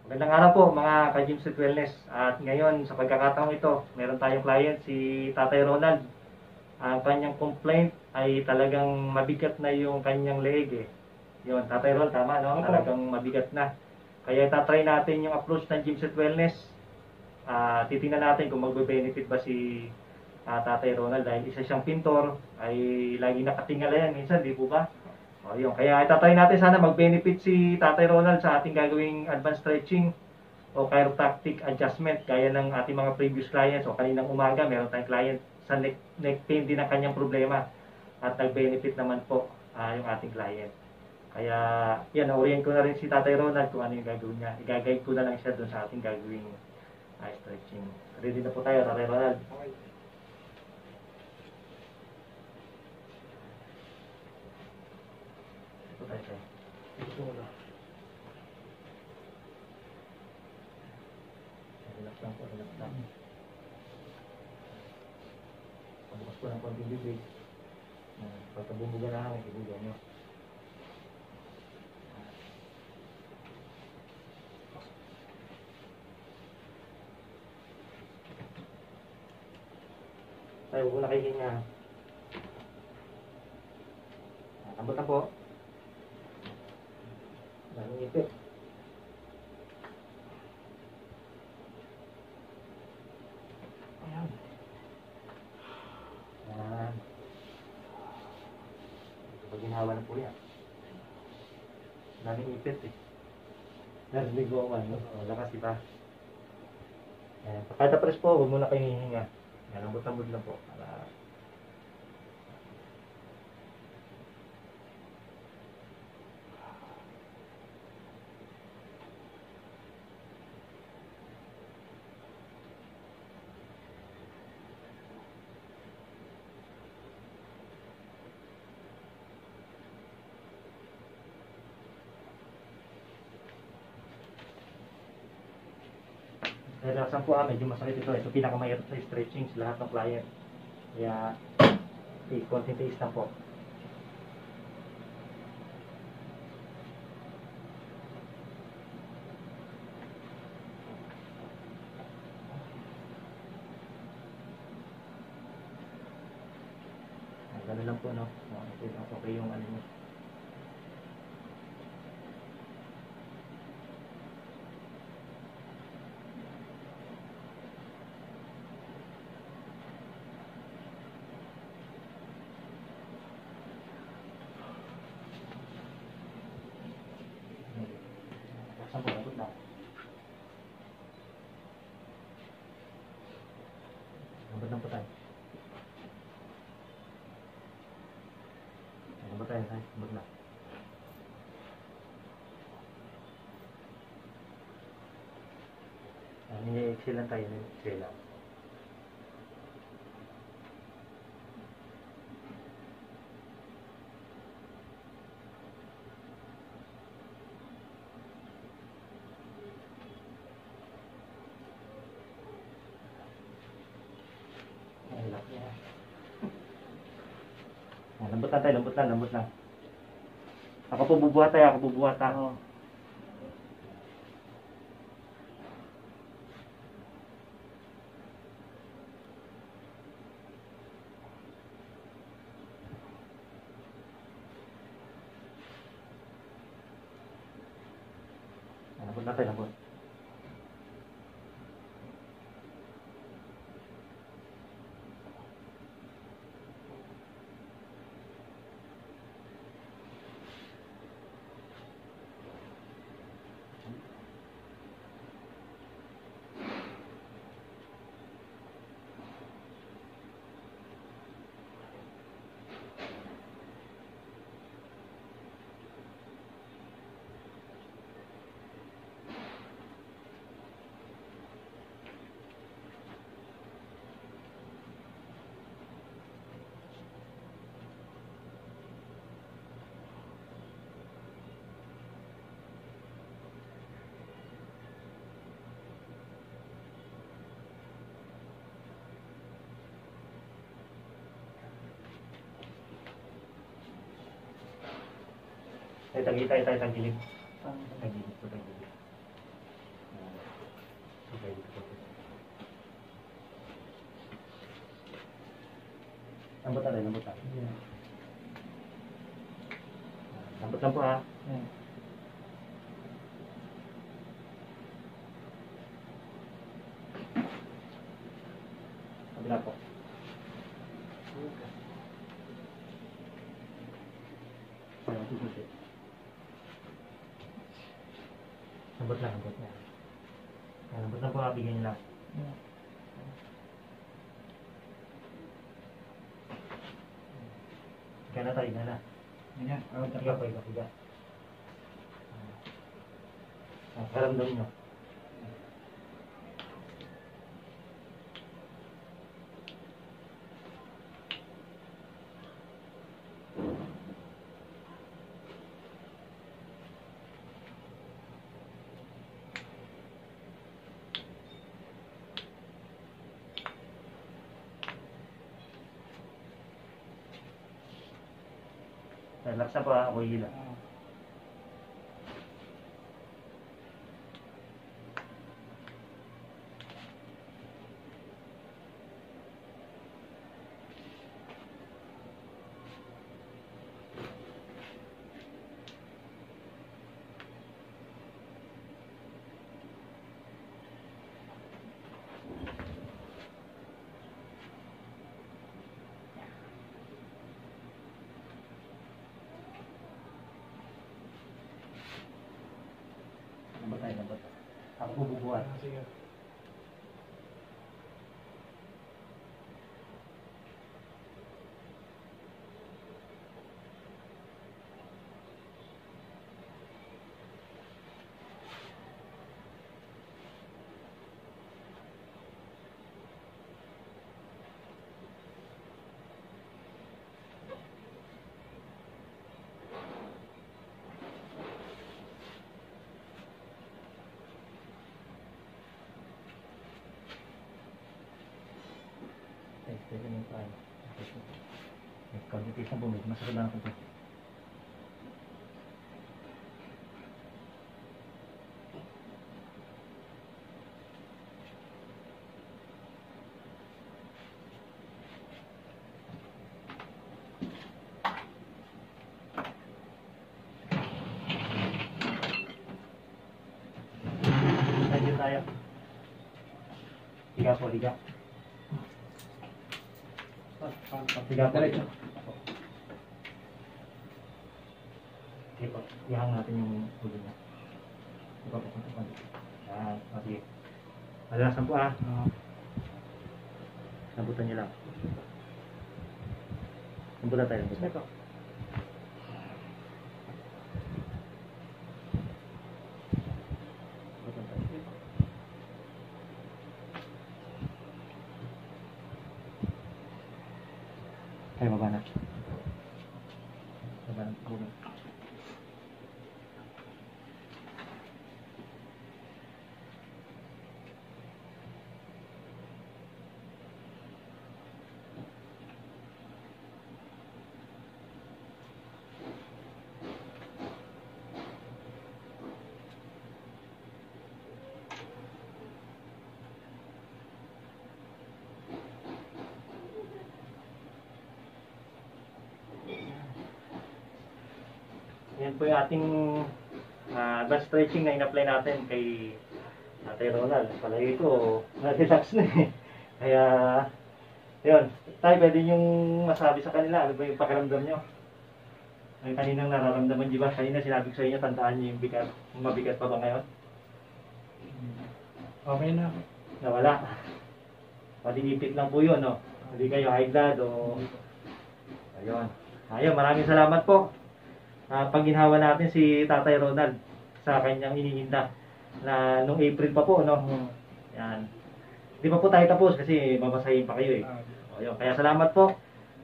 Magandang araw po mga ka-Gym Street Wellness. At ngayon sa pagkakataong ito, meron tayong client si Tatay Ronald. Ang kanyang complaint ay talagang mabigat na yung kanyang leeg eh. Yun, Tatay Ronald, tama no? Talagang mabigat na. Kaya itatry natin yung approach ng Gym Street Wellness. Titingnan natin kung magbe-benefit ba si Tatay Ronald dahil isa siyang pintor, ay lagi nakatingala yan minsan, di po ba? O yun, kaya itatry natin sana mag-benefit si Tatay Ronald sa ating gagawing advanced stretching o chiropractic adjustment gaya ng ating mga previous clients o kaninang umaga meron tayong client sa neck pain din ang kanyang problema at nag-benefit naman po yung ating client. Kaya yan, orient ko na rin si Tatay Ronald kung ano yung gagawin niya. I-guide ko na lang siya doon sa ating gagawing stretching. Ready na po tayo, Tatay Ronald? Okay. Ito tayo tayo. Ito na. Relax lang po, relax lang. Pabukas po ng konting bibig. Pagkabumbuga na hangin, ibuga nyo. Tayo, huwag na kayo hinga. Tambot na po. Daming ipit. Ayan. Ayan. Pag ginawa na po yan. Daming ipit eh. Narinig ko man, no? Lakas diba? Ayan. Pagkada press po, huwag muna kayong hihinga. Ayan, lambot-lambot lang po. Para relaxan po medyo masakit ito. Ito pinakamahirap sa stretching sa lahat ng client. Kaya, konting tiis lang po. Gano'n lang po, no? Okay yung ano nyo. Relaxan po, labot lang. Labot lang po tayo. Labot tayo, tayo. Labot lang. Ni-exhale lang tayo, ni-exhale lang. Relax niya. Lambot lang tayo, lambot lang, lambot lang. Ako po bubuhat tayo, ako bubuhat tayo. Lambot lang tayo, lambot. Tayo, tagilid tayo, tayo, tagilid. Tagilid po, tagilid. Lambot na rin, lambot na. Lambot lang po ha. Kabila po. Lambot lang, lambot na. Lambot lang po ha, bigyan niyo lang. Higa na tayo, higa na. Higa po, higa, higa. Karamdam nyo. Relax na po ha, ako hila. Lambot tayo, lambot. Ako bububuhat. Sige. Pwede nyo tayo. Pagkakit na bumig, masakit lang ako ito. Tayo tayo. Higa po, higa. Higa po. Sige po, ihang natin yung ulo niya. Ito po, ito po. Yan, sige. Malalasan po ah. Lambutan niyo lang. Lambutan tayo, lambutan. Ito. Lambutan tayo. Ay, baba na. Baba na. Baba na. Yan po yung ating advanced stretching na in-apply natin kay Tatay Ronald. Palagi ko, na-relax na eh. Kaya, yun. Tayo, pwede yung masabi sa kanila, ano ba yung pakiramdam nyo? Ay, kaninang nararamdaman, di ba? Kanina sinabi ko sa inyo, tandaan nyo yung bigat. Mabigat pa ba ngayon? Okay na. Nawala. Pati-ipit lang po yun, no? Hindi kayo high blood o... Ayun. Ayun, maraming salamat po. Pagginhawa natin si Tatay Ronald sa kanyang iniinda na nung April pa po, no? Yan. Hindi pa po tayo tapos kasi babasahin pa kayo eh. Ayun. Kaya salamat po.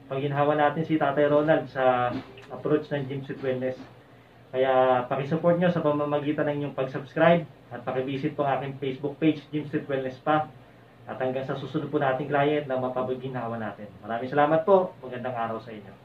Pagginhawa natin si Tatay Ronald sa approach ng Gym Sweet Wellness. Kaya pakisupport nyo sa pamamagitan ng inyong pag-subscribe at pakivisit po ang aking Facebook page, Gym Sweet Wellness pa. At hanggang sa susunod po nating client na mapapagginhawa natin. Maraming salamat po. Magandang araw sa inyo.